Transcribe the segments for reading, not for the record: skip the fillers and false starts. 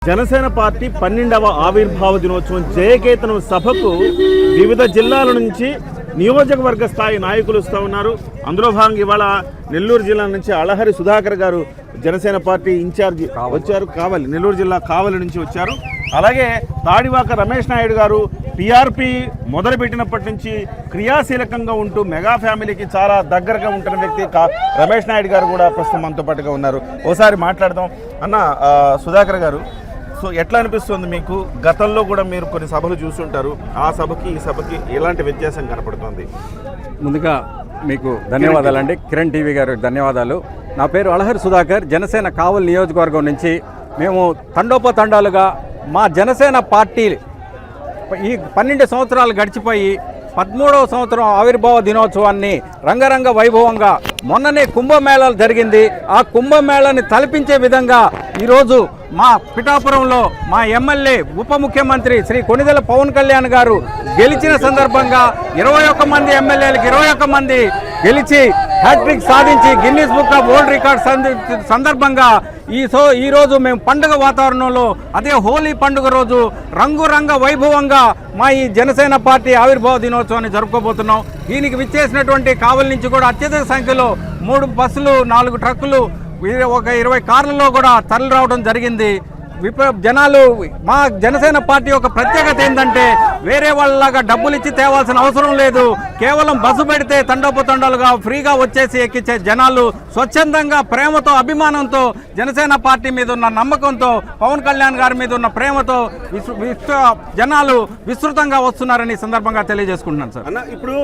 Janasena party 12వ ఆవిర్భావ దినోత్సవం జయకేతనం సభకు వివిధ జిల్లాల నుంచి నియోజకవర్గ స్థాయి నాయకులు వస్తూ ఉన్నారు. అందులో భాగంగా ఇవాళ నెల్లూరు జిల్లా నుంచి అళహరి సుధాకర్ గారు జనసేన పార్టీ ఇన్ఛార్జి వచ్చారు. కావలి, నెల్లూరు జిల్లా కావలి నుంచి వచ్చారు. అలాగే తాడివాక రమేష్ నాయుడు గారు పీఆర్పీ మొదలుపెట్టినప్పటి నుంచి క్రియాశీలకంగా ఉంటూ మెగా ఫ్యామిలీకి చాలా దగ్గరగా ఉంటున్న వ్యక్తి రమేష్ నాయుడు గారు కూడా ప్రస్తుతం మనతో పాటుగా ఉన్నారు. ఓసారి మాట్లాడదాం. అన్న సుధాకర్ గారు, సో ఎట్లా అనిపిస్తుంది మీకు? గతంలో కూడా మీరు కొన్ని సభలు చూస్తుంటారు, ఆ సభకి ఈ సభకి ఎలాంటి వ్యత్యాసం కనపడుతుంది? ముందుగా మీకు ధన్యవాదాలండి, కిరణ్ టీవీ గారు ధన్యవాదాలు. నా పేరు అళహరి సుధాకర్, జనసేన కావలి నియోజకవర్గం నుంచి. మేము తండోపతండాలుగా మా జనసేన పార్టీ ఈ 12 సంవత్సరాలు గడిచిపోయి 13వ సంవత్సరం ఆవిర్భావ దినోత్సవాన్ని రంగరంగ వైభవంగా మొన్ననే కుంభమేళాలు జరిగింది. ఆ కుంభమేళాని తలపించే విధంగా ఈరోజు మా పిఠాపురంలో మా ఎమ్మెల్యే ఉప ముఖ్యమంత్రి శ్రీ కొణిదెల పవన్ కళ్యాణ్ గారు గెలిచిన సందర్భంగా 21 మంది ఎమ్మెల్యేలకు 21 మంది గెలిచి హ్యాట్రిక్ సాధించి Guinness book of world record సందర్భంగా ఈరోజు మేము పండుగ వాతావరణంలో, అదే హోలీ పండుగ రోజు రంగురంగ వైభవంగా మా ఈ జనసేన పార్టీ ఆవిర్భావ దినోత్సవాన్ని జరుపుకోబోతున్నాం. దీనికి విచ్చేసినటువంటి కావలి నుంచి కూడా అత్యధిక సంఖ్యలో 3 బస్సులు, 4 ట్రక్కులు, ఒక 20 కార్లలో కూడా తరలి రావడం జరిగింది. జనాలు మా జనసేన పార్టీ యొక్క ప్రత్యేకత ఏంటంటే వేరే వాళ్ళలాగా డబ్బులు ఇచ్చి తేవాల్సిన అవసరం లేదు. కేవలం బస్సు పెడితే తండోపతండాలుగా ఫ్రీగా వచ్చేసి ఎక్కించే జనాలు స్వచ్ఛందంగా, ప్రేమతో, అభిమానంతో, జనసేన పార్టీ మీద ఉన్న నమ్మకంతో, పవన్ కళ్యాణ్ గారి మీద ఉన్న ప్రేమతో జనాలు విస్తృతంగా వస్తున్నారని సందర్భంగా తెలియజేసుకుంటున్నాను సార్. అన్న, ఇప్పుడు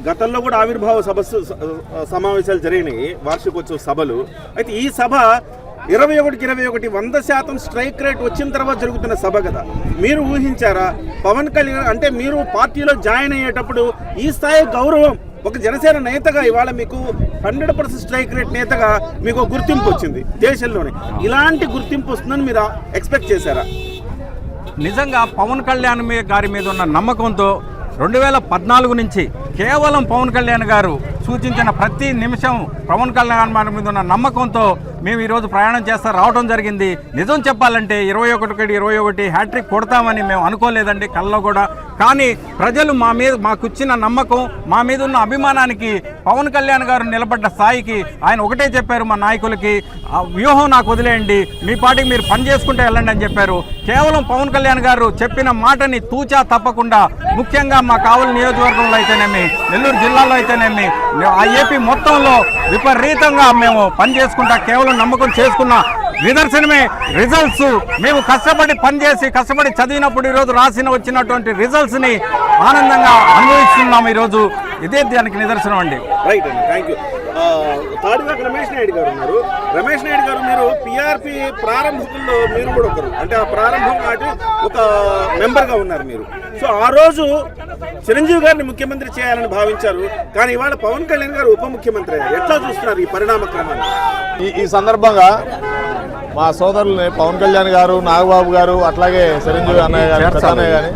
గతంలో కూడా ఆవిర్భావ సమావేశాలు జరిగినాయి, వార్షికోత్సవ సభలు. అయితే ఈ సభ 21కి 21 100% స్ట్రైక్ రేట్ వచ్చిన తర్వాత జరుగుతున్న సభ కదా. మీరు ఊహించారా పవన్ కళ్యాణ్ అంటే మీరు పార్టీలో జాయిన్ అయ్యేటప్పుడు ఈ స్థాయి గౌరవం ఒక జనసేన నేతగా ఇవాళ మీకు 100% స్ట్రైక్ రేట్ నేతగా మీకు గుర్తింపు వచ్చింది దేశంలోనే? ఇలాంటి గుర్తింపు వస్తుందని మీరు ఎక్స్పెక్ట్ చేశారా? నిజంగా పవన్ కళ్యాణ్ గారి మీద ఉన్న నమ్మకంతో 2014 నుంచి కేవలం పవన్ కళ్యాణ్ గారు సూచించిన ప్రతి నిమిషం పవన్ కళ్యాణ్ గారి మీద ఉన్న నమ్మకంతో మేము ఈరోజు ప్రయాణం చేస్తా రావడం జరిగింది. నిజం చెప్పాలంటే 21 హ్యాట్రిక్ కొడతామని మేము అనుకోలేదండి కల్లో కూడా. కానీ ప్రజలు మాకు ఇచ్చిన నమ్మకం, మా మీద ఉన్న అభిమానానికి, పవన్ కళ్యాణ్ గారు నిలబడ్డ స్థాయికి ఆయన ఒకటే చెప్పారు మా నాయకులకి, వ్యూహం నాకు వదిలేయండి, మీ పార్టీకి మీరు పని చేసుకుంటే వెళ్ళండి అని చెప్పారు. కేవలం పవన్ కళ్యాణ్ గారు చెప్పిన మాటని తూచా తప్పకుండా, ముఖ్యంగా మా కావలి నియోజకవర్గంలో అయితేనేమి, నెల్లూరు జిల్లాలో అయితేనేమి, ఆ ఏపీ మొత్తంలో విపరీతంగా మేము పని చేసుకుంటా కేవలం నమ్మకం చేసుకున్న నిదర్శనమే రిజల్ట్స్. మేము కష్టపడి పనిచేసి కష్టపడి చదివినప్పుడు ఈరోజు వచ్చినటువంటి రిజల్ట్స్ని ఆనందంగా అనుభవిస్తున్నాం ఈరోజు. ఇదే దానికి నిదర్శనం అండి. రైట్ అండి, థ్యాంక్ యూ. తాడివాక రమేష్ నాయుడు గారు ఉన్నారు. రమేష్ నాయుడు గారు, మీరు పీఆర్పీ ప్రారంభకుల్లో మీరు కూడా ఒకరు, అంటే ఆ ప్రారంభం నాటి ఒక మెంబర్గా ఉన్నారు మీరు. సో ఆ రోజు చిరంజీవి గారిని ముఖ్యమంత్రి చేయాలని భావించారు, కానీ ఇవాళ పవన్ కళ్యాణ్ గారు ఉప ముఖ్యమంత్రి అయ్యారు. ఎట్లా చూస్తున్నారు ఈ పరిణామ క్రమాన్ని? ఈ సందర్భంగా మా సోదరుల్ని పవన్ కళ్యాణ్ గారు, నాగబాబు గారు, అట్లాగే చిరంజీవి అన్నయ్య గారు, ప్రధానయ్య గారి,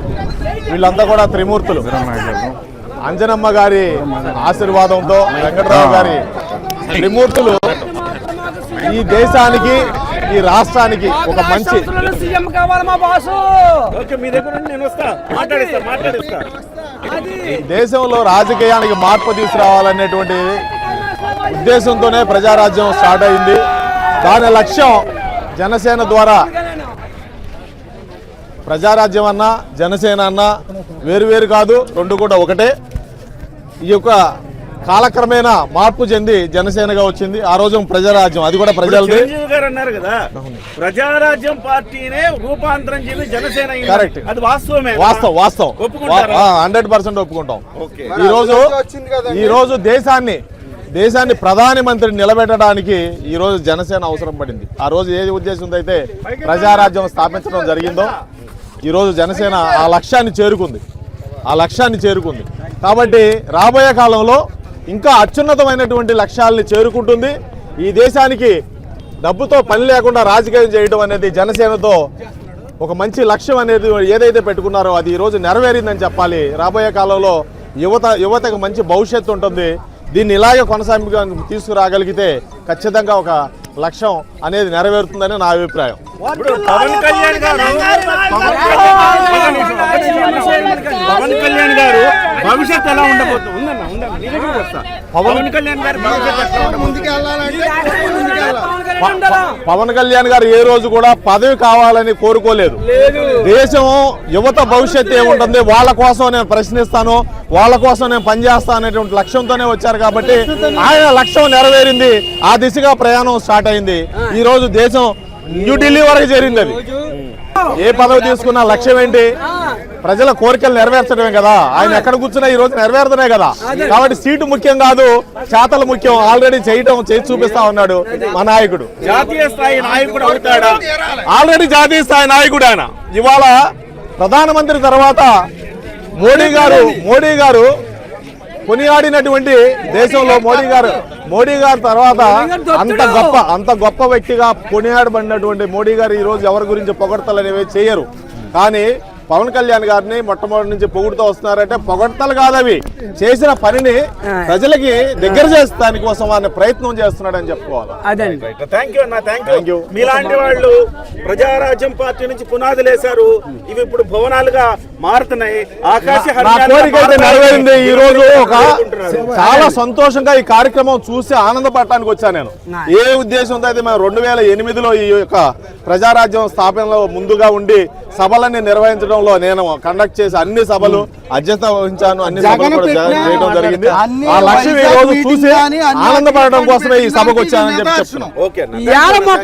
వీళ్ళంతా కూడా త్రిమూర్తులు. అంజనమ్మ గారి ఆశీర్వాదంతో, వెంకటరావు గారి త్రిమూర్తులు ఈ దేశానికి, ఈ రాష్ట్రానికి ఒక మంచి దేశంలో రాజకీయానికి మార్పు తీసుకురావాలనేటువంటి ఉద్దేశంతోనే ప్రజారాజ్యం స్టార్ట్ అయింది. దాని లక్ష్యం జనసేన ద్వారా. ప్రజారాజ్యం అన్నా జనసేన అన్నా వేరువేరు కాదు, రెండు కూడా ఒకటే. ఈ యొక్క కాలక్రమేణా మార్పు చెంది జనసేనగా వచ్చింది. ఆ రోజు ప్రజారాజ్యం, అది కూడా ప్రజలది. అన్నారు కదా, ప్రజారాజ్యం పార్టీనే రూపాంతరం చెంది జనసేన. కరెక్ట్, అది వాస్తవమే. వాస్తవం 100% ఒప్పుకుంటాం. ఈ రోజు దేశాన్ని ప్రధానమంత్రిని నిలబెట్టడానికి ఈ రోజు జనసేన అవసరం పడింది. ఆ రోజు ఏ ఉద్దేశంతో అయితే ప్రజారాజ్యం స్థాపించడం జరిగిందో, ఈరోజు జనసేన ఆ లక్ష్యాన్ని చేరుకుంది. కాబట్టి రాబోయే కాలంలో ఇంకా అత్యున్నతమైనటువంటి లక్ష్యాలని చేరుకుంటుంది. ఈ దేశానికి డబ్బుతో పని లేకుండా రాజకీయం చేయడం అనేది జనసేనతో ఒక మంచి లక్ష్యం అనేది ఏదైతే పెట్టుకున్నారో అది ఈరోజు నెరవేరిందని చెప్పాలి. రాబోయే కాలంలో యువతకు మంచి భవిష్యత్తు ఉంటుంది. దీన్ని ఇలాగే కొనసాగి తీసుకురాగలిగితే ఖచ్చితంగా ఒక లక్ష్యం అనేది నెరవేరుతుందని నా అభిప్రాయం. ఇప్పుడు పవన్ కళ్యాణ్ గారు భవిష్యత్ ఎలా ఉండబోతుంది? పవన్ కళ్యాణ్ గారు పవన్ కళ్యాణ్ గారు ఏ రోజు కూడా పదవి కావాలని కోరుకోలేదు. దేశం యువత భవిష్యత్తు ఏముంటుంది, వాళ్ళ కోసం నేను ప్రశ్నిస్తాను, వాళ్ళ కోసం నేను పనిచేస్తాను అనేటువంటి లక్ష్యంతోనే వచ్చారు కాబట్టి ఆయన లక్ష్యం నెరవేరింది. ఆ దిశగా ప్రయాణం స్టార్ట్ అయింది. ఈ రోజు దేశం న్యూఢిల్లీ వరకు చేరింది. అది ఏ పదవి తీసుకున్నా లక్ష్యం ఏంటి? ప్రజల కోరికలు నెరవేర్చడమే కదా. ఆయన ఎక్కడ కూర్చున్నా ఈ రోజు నెరవేరుతున్నాయి కదా. కాబట్టి సీటు ముఖ్యం కాదు, చేతలు ముఖ్యం. ఆల్రెడీ చేసి చూపిస్తా ఉన్నాడు మా నాయకుడు. జాతీయ స్థాయి నాయకుడు అవుతాడా? ఆల్రెడీ జాతీయ స్థాయి నాయకుడు ఆయన. ఇవాళ ప్రధానమంత్రి తర్వాత మోడీ గారు కొనియాడినటువంటి దేశంలో మోడీ గారు తర్వాత అంత గొప్ప వ్యక్తిగా కొనియాడబడినటువంటి మోడీ గారు ఈ రోజు ఎవరి గురించి పొగడతలు అనేవి చేయరు. కానీ పవన్ కళ్యాణ్ గారిని మొట్టమొదటి నుంచి పొగుడుతూ వస్తున్నారంటే పొగడతలు కాదవి, చేసిన పనిని ప్రజలకి దగ్గర చేస్తానికి కోసం ఆయన ప్రయత్నం చేస్తున్నాడని చెప్పుకోవాలి. థ్యాంక్ యూ అన్న, థ్యాంక్ యూ. మీలాంటి వాళ్ళు ప్రజారాజ్యం పార్టీ నుంచి పునాదులేశారు, ఇవి ఇప్పుడు భవనాలుగా మారుతున్నాయి. నా కోరిక అయితే నెరవేరింది. ఈ రోజు చాలా సంతోషంగా ఈ కార్యక్రమం చూసి ఆనందపడటానికి వచ్చాను నేను. ఏ ఉద్దేశంతో అయితే మేము 2008లో ఈ యొక్క ప్రజారాజ్యం స్థాపనలో ముందుగా ఉండి సభలన్నీ నిర్వహించడంలో నేను కండక్ట్ చేసి అన్ని సభలు అధ్యక్షత వహించాను, అన్ని సభలు కూడా చేయడం జరిగింది. ఆ లక్ష్యం ఈ రోజు చూసి ఆనందపడడం కోసమే ఈ సభకు వచ్చానని చెప్పి చెప్తున్నాను.